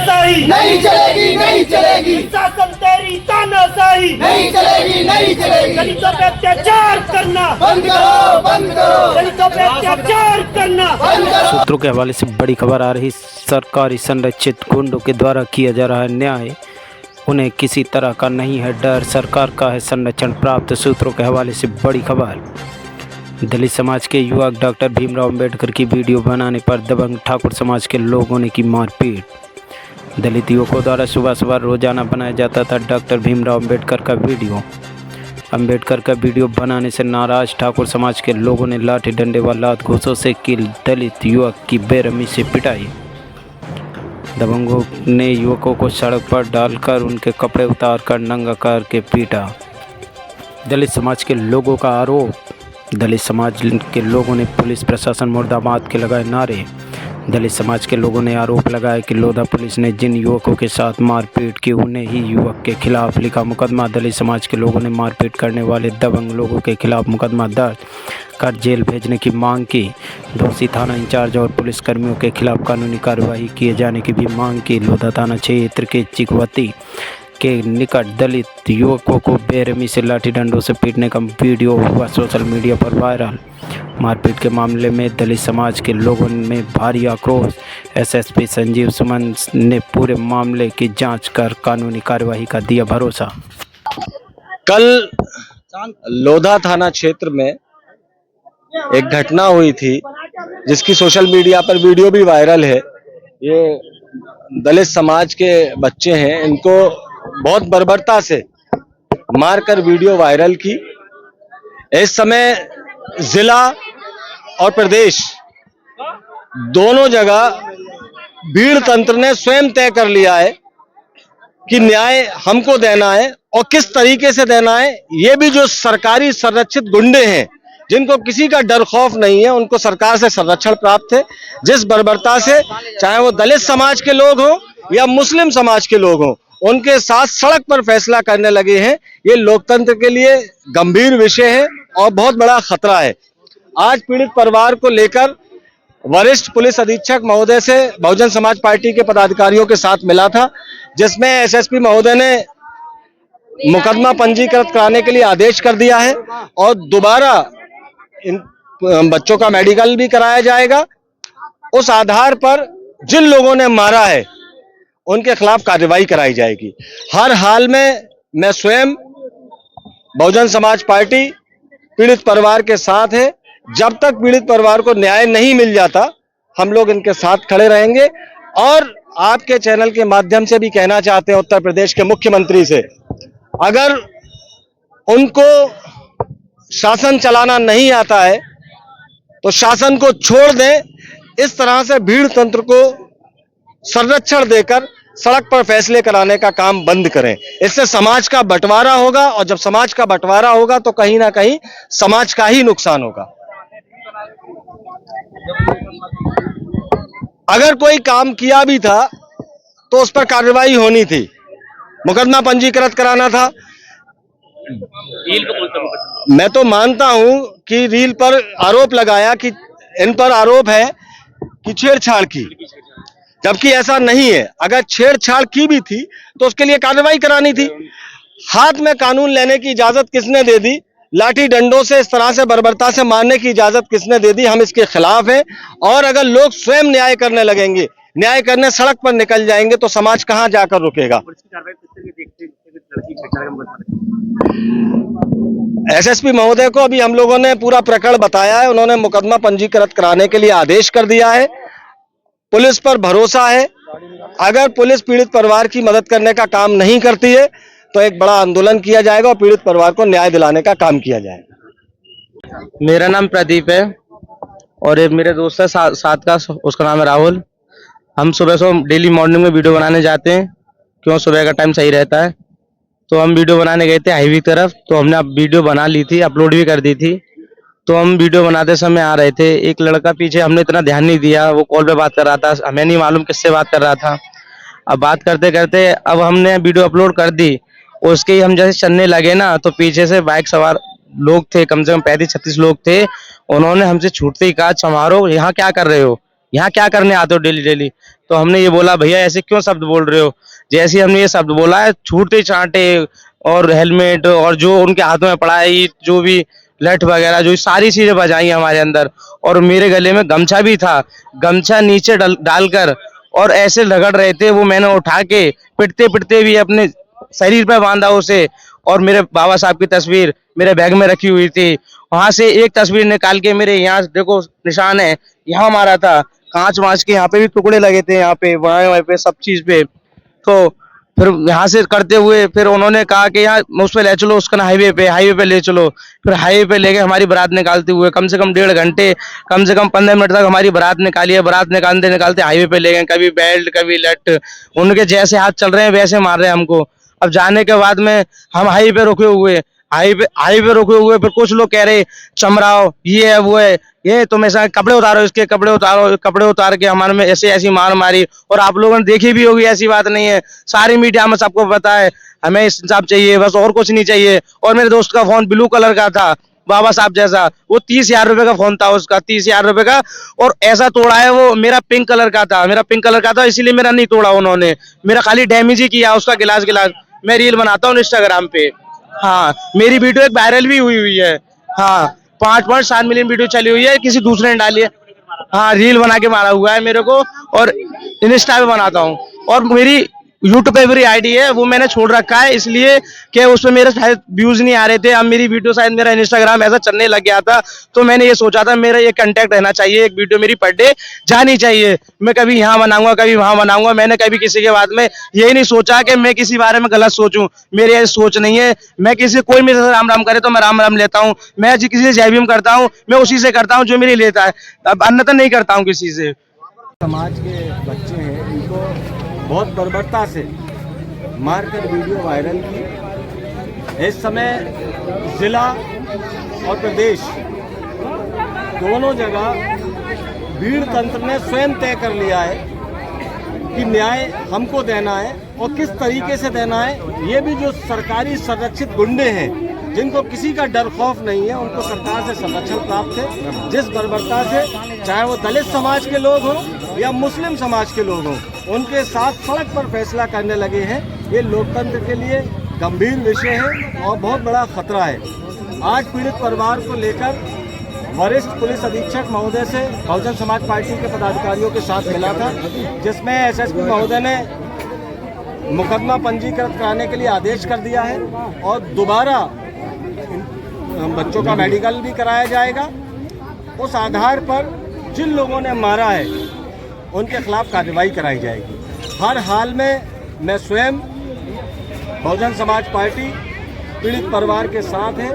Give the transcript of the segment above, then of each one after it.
तानाशाही नहीं चलेगी, नहीं चलेगी, शासन तेरी तानाशाही नहीं चलेगी, नहीं चलेगी। दलितों पे अत्याचार करना बंद करो, बंद करो, दलितों पे अत्याचार करना बंद करो। सूत्रों के हवाले से बड़ी खबर आ रही। सरकारी संरक्षित गुंडों के द्वारा किया जा रहा है न्याय, उन्हें किसी तरह का नहीं है डर, सरकार का है संरक्षण प्राप्त। सूत्रों के हवाले से बड़ी खबर। दलित समाज के युवक डॉक्टर भीमराव अंबेडकर की वीडियो बनाने पर दबंग ठाकुर समाज के लोगों ने की मारपीट। दलित युवकों द्वारा सुबह सुबह रोजाना बनाया जाता था डॉक्टर भीमराव अंबेडकर का वीडियो। अंबेडकर का वीडियो बनाने से नाराज ठाकुर समाज के लोगों ने लाठी डंडे व लात घूंसों से की दलित युवक की बेरहमी से पिटाई। दबंगों ने युवकों को सड़क पर डालकर उनके कपड़े उतारकर नंगा करके पीटा। दलित समाज के लोगों का आरोप। दलित समाज के लोगों ने पुलिस प्रशासन मुर्दाबाद के लगाए नारे। दलित समाज के लोगों ने आरोप लगाया कि लोधा पुलिस ने जिन युवकों के साथ मारपीट की उन्हें ही युवक के खिलाफ लिखा मुकदमा। दलित समाज के लोगों ने मारपीट करने वाले दबंग लोगों के खिलाफ मुकदमा दर्ज कर जेल भेजने की मांग की। दोषी थाना इंचार्ज और पुलिसकर्मियों के खिलाफ कानूनी कार्रवाई किए जाने की भी मांग की। लोधा थाना क्षेत्र के चिकवती के निकट दलित युवकों को बेरहमी से लाठी डंडों से पीटने का वीडियो हुआ सोशल मीडिया पर वायरल। मारपीट के मामले में दलित समाज के लोगों में भारी आक्रोश। एसएसपी संजीव सुमन ने पूरे मामले की जांच कर कानूनी कार्यवाही का दिया भरोसा। कल लोधा थाना क्षेत्र में एक घटना हुई थी जिसकी सोशल मीडिया पर वीडियो भी वायरल है। ये दलित समाज के बच्चे हैं, इनको बहुत बर्बरता से मारकर वीडियो वायरल की। इस समय जिला और प्रदेश दोनों जगह भीड़ तंत्र ने स्वयं तय कर लिया है कि न्याय हमको देना है और किस तरीके से देना है। ये भी जो सरकारी संरक्षित गुंडे हैं जिनको किसी का डर खौफ नहीं है, उनको सरकार से संरक्षण प्राप्त है। जिस बर्बरता से चाहे वो दलित समाज के लोग हों या मुस्लिम समाज के लोग हों, उनके साथ सड़क पर फैसला करने लगे हैं, ये लोकतंत्र के लिए गंभीर विषय है और बहुत बड़ा खतरा है। आज पीड़ित परिवार को लेकर वरिष्ठ पुलिस अधीक्षक महोदय से बहुजन समाज पार्टी के पदाधिकारियों के साथ मिला था, जिसमें एसएसपी महोदय ने मुकदमा पंजीकृत कराने के लिए आदेश कर दिया है और दोबारा इन बच्चों का मेडिकल भी कराया जाएगा। उस आधार पर जिन लोगों ने मारा है उनके खिलाफ कार्रवाई कराई जाएगी। हर हाल में मैं स्वयं बहुजन समाज पार्टी पीड़ित परिवार के साथ है। जब तक पीड़ित परिवार को न्याय नहीं मिल जाता हम लोग इनके साथ खड़े रहेंगे। और आपके चैनल के माध्यम से भी कहना चाहते हैं उत्तर प्रदेश के मुख्यमंत्री से, अगर उनको शासन चलाना नहीं आता है तो शासन को छोड़ दें। इस तरह से भीड़ तंत्र को संरक्षण देकर सड़क पर फैसले कराने का काम बंद करें। इससे समाज का बंटवारा होगा और जब समाज का बंटवारा होगा तो कहीं ना कहीं समाज का ही नुकसान होगा। अगर कोई काम किया भी था तो उस पर कार्रवाई होनी थी, मुकदमा पंजीकृत कराना था। मैं तो मानता हूं कि रील पर आरोप लगाया कि इन पर आरोप है कि छेड़छाड़ की, जबकि ऐसा नहीं है। अगर छेड़छाड़ की भी थी तो उसके लिए कार्रवाई करानी थी। हाथ में कानून लेने की इजाजत किसने दे दी? लाठी डंडों से इस तरह से बर्बरता से मारने की इजाजत किसने दे दी? हम इसके खिलाफ हैं। और अगर लोग स्वयं न्याय करने लगेंगे, न्याय करने सड़क पर निकल जाएंगे तो समाज कहां जाकर रुकेगा? एसएसपी महोदय को अभी हम लोगों ने पूरा प्रकरण बताया है। उन्होंने मुकदमा पंजीकृत कराने के लिए आदेश कर दिया है। पुलिस पर भरोसा है। अगर पुलिस पीड़ित परिवार की मदद करने का काम नहीं करती है तो एक बड़ा आंदोलन किया जाएगा और पीड़ित परिवार को न्याय दिलाने का काम किया जाएगा। मेरा नाम प्रदीप है और एक मेरे दोस्त है साथ का, उसका नाम है राहुल। हम सुबह सुबह डेली मॉर्निंग में वीडियो बनाने जाते हैं, क्यों सुबह का टाइम सही रहता है। तो हम वीडियो बनाने गए थे हाईवे तरफ, तो हमने अब वीडियो बना ली थी, अपलोड भी कर दी थी। तो हम वीडियो बनाते समय आ रहे थे, एक लड़का पीछे, हमने इतना ध्यान नहीं दिया, वो कॉल पे बात कर रहा था, हमें नहीं मालूम किससे बात कर रहा था। अब बात करते करते अब हमने वीडियो अपलोड कर दी, उसके ही हम जैसे चलने लगे ना तो पीछे से बाइक सवार लोग थे, कम से कम 35-36 लोग थे। उन्होंने हमसे छूटते ही कहा, समारो यहाँ क्या कर रहे हो? यहाँ क्या करने आते हो डेली डेली? तो हमने ये बोला भैया ऐसे क्यों शब्द बोल रहे हो? जैसे ही हमने ये शब्द बोला है, छूटे चांटे और हेलमेट और जो उनके हाथों में पड़ा है, ये जो भी लठ वगैरह जो सारी चीजें बजाई हमारे अंदर, और मेरे गले में गमछा भी था, गमछा नीचे डालकर और ऐसे रगड़ रहे थे वो, मैंने उठा के पिटते पिटते भी अपने शरीर पे बांधा उसे। और मेरे बाबा साहब की तस्वीर मेरे बैग में रखी हुई थी, वहां से एक तस्वीर निकाल के मेरे यहाँ देखो निशान है, यहाँ मारा था, कांच वांच के यहाँ पे भी टुकड़े लगे थे, यहाँ पे वहां पे सब चीज पे। तो फिर यहाँ से करते हुए फिर उन्होंने कहा कि यहाँ उस पे ले चलो, उसका हाईवे पे ले चलो। फिर हाईवे पे लेके हमारी बारात निकालते हुए कम से कम 1.5 घंटे, कम से कम 15 मिनट तक हमारी बारात निकाली है। बारात निकालते निकालते हाईवे पे ले गए, कभी बेल्ट कभी लट, उनके जैसे हाथ चल रहे हैं वैसे मार रहे हैं हमको। अब जाने के बाद में हम हाईवे पे रुके हुए, हाईवे रुके हुए, फिर कुछ लोग कह रहे चमराओ, ये है वो है, ये तुम ऐसा कपड़े उतारो, इसके कपड़े उतारो, कपड़े उतार के हमारे में ऐसे ऐसी मार मारी। और आप लोगों ने देखी भी होगी, ऐसी बात नहीं है, सारी मीडिया में सबको पता है। हमें इंसाफ चाहिए बस, और कुछ नहीं चाहिए। और मेरे दोस्त का फोन ब्लू कलर का था, बाबा साहब जैसा, वो 30,000 रुपए का फोन था उसका, 30,000 रुपए का, और ऐसा तोड़ा है वो। मेरा पिंक कलर का था, इसीलिए मेरा नहीं तोड़ा उन्होंने, मेरा खाली डैमेज ही किया उसका गिलास। मैं रील बनाता हूँ इंस्टाग्राम पे, हाँ मेरी वीडियो एक वायरल भी हुई है, हाँ 5.7 मिलियन वीडियो चली हुई है, किसी दूसरे ने डाली है। हाँ रील बना के मारा हुआ है मेरे को, और इंस्टा पे बनाता हूँ, और मेरी यूट्यूब पे मेरी आईडी है वो मैंने छोड़ रखा है, इसलिए कि उस पे मेरे शायद व्यूज नहीं आ रहे थे। अब मेरी वीडियो शायद मेरा इंस्टाग्राम ऐसा चलने लग गया था, तो मैंने ये सोचा था मेरा ये कंटेंट रहना चाहिए, एक वीडियो मेरी पर डे जानी चाहिए। मैं कभी यहाँ बनाऊंगा कभी वहां बनाऊंगा, मैंने कभी किसी के बाद में यही नहीं सोचा कि मैं किसी बारे में गलत सोचूं, मेरी ये सोच नहीं है। मैं किसी, कोई मेरे से राम राम करे तो मैं राम राम लेता हूँ, मैं किसी से जय भीम करता हूँ, मैं उसी से करता हूँ जो मेरी लेता है, अब अन्यथा नहीं करता हूँ किसी से। समाज के बच्चे हैं, इनको बहुत बर्बरता से मारकर वीडियो वायरल की। इस समय जिला और प्रदेश दोनों जगह भीड़ तंत्र ने स्वयं तय कर लिया है कि न्याय हमको देना है, और किस तरीके से देना है। ये भी जो सरकारी संरक्षित गुंडे हैं, जिनको किसी का डर खौफ नहीं है, उनको सरकार से संरक्षण प्राप्त है। जिस बर्बरता से, चाहे वो दलित समाज के लोग हों या मुस्लिम समाज के लोग हों, उनके साथ सड़क पर फैसला करने लगे हैं, ये लोकतंत्र के लिए गंभीर विषय है और बहुत बड़ा खतरा है। आज पीड़ित परिवार को लेकर वरिष्ठ पुलिस अधीक्षक महोदय से बहुजन समाज पार्टी के पदाधिकारियों के साथ मिला था, जिसमें एसएसपी महोदय ने मुकदमा पंजीकृत कराने के लिए आदेश कर दिया है, और दोबारा बच्चों का मेडिकल भी कराया जाएगा। उस आधार पर जिन लोगों ने मारा है उनके खिलाफ कार्रवाई कराई जाएगी। हर हाल में मैं स्वयं बहुजन समाज पार्टी पीड़ित परिवार के साथ है।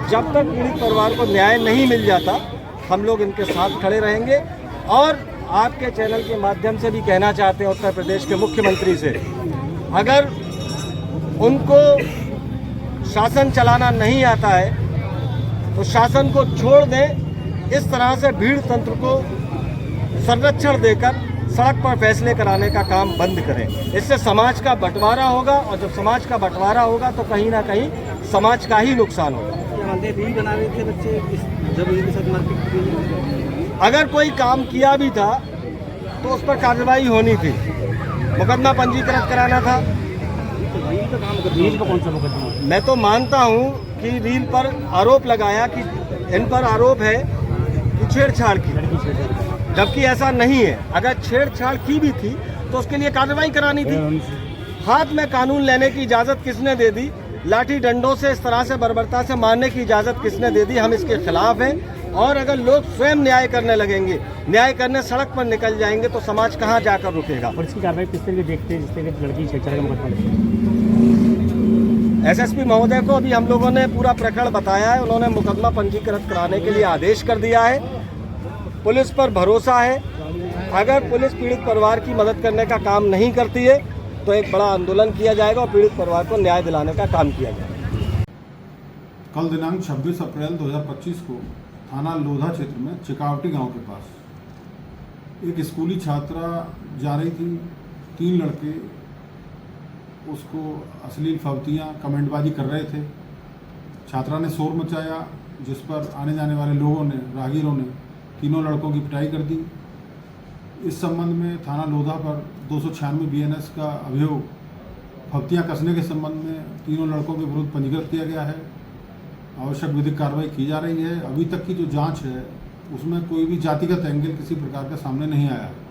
जब तक पीड़ित परिवार को न्याय नहीं मिल जाता, हम लोग इनके साथ खड़े रहेंगे। और आपके चैनल के माध्यम से भी कहना चाहते हैं उत्तर प्रदेश के मुख्यमंत्री से, अगर उनको शासन चलाना नहीं आता है तो शासन को छोड़ दें। इस तरह से भीड़ तंत्र को संरक्षण देकर सड़क पर फैसले कराने का काम बंद करें। इससे समाज का बंटवारा होगा, और जब समाज का बंटवारा होगा तो कहीं ना कहीं समाज का ही नुकसान होगा। बना रहे थे बच्चे जब इनके साथ मारपीट, अगर कोई काम किया भी था तो उस पर कार्रवाई होनी थी, मुकदमा पंजीकृत कराना था। रील पर कौन सा मुकदमा? मैं तो मानता हूँ कि रील पर आरोप लगाया कि इन पर आरोप है कि छेड़छाड़ की, जबकि ऐसा नहीं है। अगर छेड़छाड़ की भी थी तो उसके लिए कार्रवाई करानी थी। हाथ में कानून लेने की इजाज़त किसने दे दी? लाठी डंडों से इस तरह से बर्बरता से मारने की इजाज़त किसने दे दी? हम इसके खिलाफ हैं। और अगर लोग स्वयं न्याय करने लगेंगे, न्याय करने सड़क पर निकल जाएंगे, तो समाज कहाँ जाकर रुकेगा? और इसकी कार्रवाई किस तरीके देखते हैं, जिस तरीके लड़की छेड़छाड़ का मुकदमा? एसएसपी महोदय को अभी हम लोगों ने पूरा प्रकरण बताया है, उन्होंने मुकदमा पंजीकृत कराने के लिए आदेश कर दिया है। पुलिस पर भरोसा है। अगर पुलिस पीड़ित परिवार की मदद करने का काम नहीं करती है तो एक बड़ा आंदोलन किया जाएगा और पीड़ित परिवार को न्याय दिलाने का काम किया जाएगा। कल दिनांक 26 अप्रैल 2025 को थाना लोधा क्षेत्र में चिकावटी गांव के पास एक स्कूली छात्रा जा रही थी। 3 लड़के उसको अश्लील फवतियाँ कमेंटबाजी कर रहे थे। छात्रा ने शोर मचाया, जिस पर आने जाने वाले लोगों ने, राहगीरों ने, तीनों लड़कों की पिटाई कर दी। इस संबंध में थाना लोधा पर 296 BNS का अभियोग फब्तियाँ कसने के संबंध में तीनों लड़कों के विरुद्ध पंजीकृत किया गया है। आवश्यक विधिक कार्रवाई की जा रही है। अभी तक की जो जांच है उसमें कोई भी जातिगत एंगल किसी प्रकार का सामने नहीं आया है।